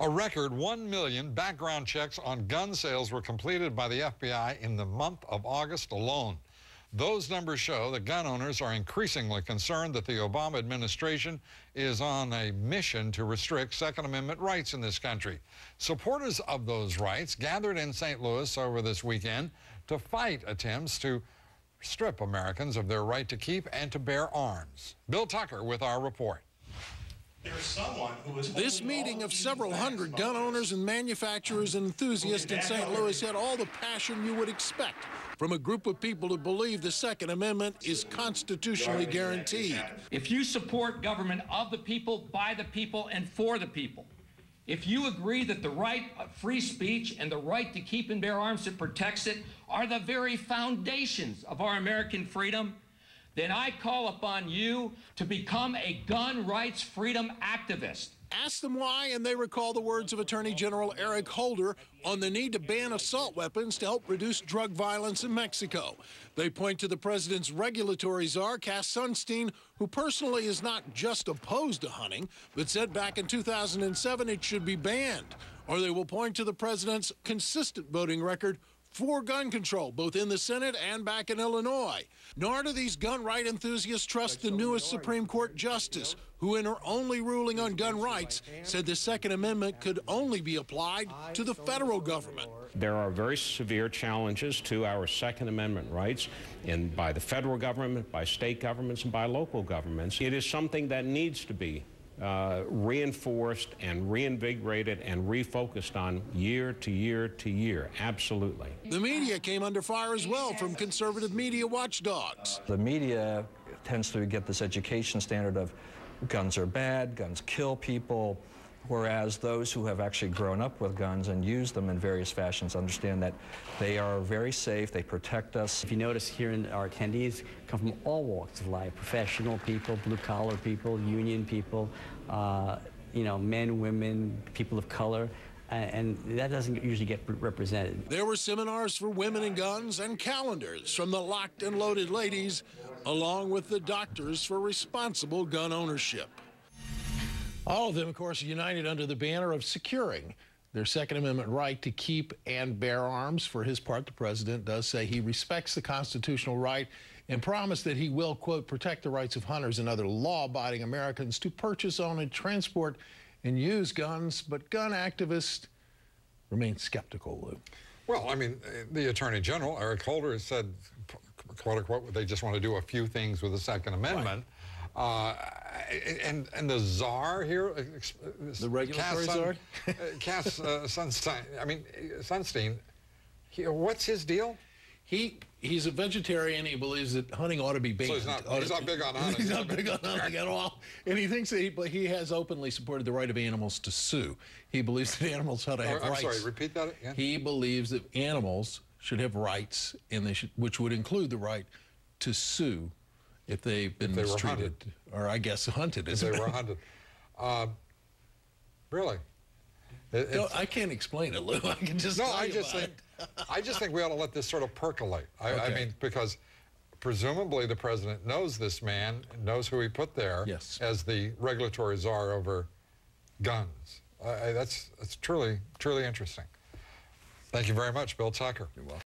A record 1 million background checks on gun sales were completed by the FBI in the month of August alone. Those numbers show that gun owners are increasingly concerned that the Obama administration is on a mission to restrict Second Amendment rights in this country. Supporters of those rights gathered in St. Louis over this weekend to fight attempts to strip Americans of their right to keep and to bear arms. Bill Tucker with our report. This meeting of several hundred gun owners and manufacturers and enthusiasts in St. Louis had all the passion you would expect from a group of people who believe the Second Amendment is constitutionally guaranteed. If you support government of the people, by the people, and for the people, if you agree that the right of free speech and the right to keep and bear arms that protects it are the very foundations of our American freedom, then I call upon you to become a gun rights freedom activist. Ask them why, and they recall the words of Attorney General Eric Holder on the need to ban assault weapons to help reduce drug violence in Mexico. They point to the president's regulatory czar, Cass Sunstein, who personally is not just opposed to hunting, but said back in 2007 it should be banned. Or they will point to the president's consistent voting record for gun control, both in the Senate and back in Illinois. Nor do these gun right enthusiasts trust the newest Supreme Court justice, who in her only ruling on gun rights said the Second Amendment could only be applied to the federal government. There are very severe challenges to our Second Amendment rights by the federal government, by state governments, and by local governments. It is something that needs to be reinforced and reinvigorated and refocused on year to year to year. Absolutely. The media came under fire as well from conservative media watchdogs. The media tends to get this education standard of guns are bad, guns kill people, whereas those who have actually grown up with guns and used them in various fashions understand that they are very safe, they protect us. If you notice here, our attendees come from all walks of life: professional people, blue-collar people, union people, men, women, people of color, and that doesn't usually get represented. There were seminars for women and guns and calendars from the locked and loaded ladies, along with the doctors for responsible gun ownership. All of them, of course, united under the banner of securing their Second Amendment right to keep and bear arms. For his part, the president does say he respects the constitutional right and promised that he will, quote, protect the rights of hunters and other law-abiding Americans to purchase, own, and transport and use guns. But gun activists remain skeptical, Lou. Well, I mean, the Attorney General, Eric Holder, has said, quote, unquote, they just want to do a few things with the Second Amendment. Right. And the czar here, the regulatory czar, Cass Sunstein. I mean, Sunstein. What's his deal? He's a vegetarian. He believes that hunting ought to be banned. So he's not big on hunting. He's not big on hunting at all. And he thinks that he has openly supported the right of animals to sue. He believes that animals ought to have rights. I'm sorry, repeat that again. He believes that animals should have rights, and which would include the right to sue if they've been mistreated, or I guess hunted. If they were hunted. Really? No, I can't explain it, Lou. I can just I just think we ought to let this sort of percolate. I mean, because presumably the president knows this man, knows who he put there as the regulatory czar over guns. That's truly interesting. Thank you very much, Bill Tucker. You're welcome.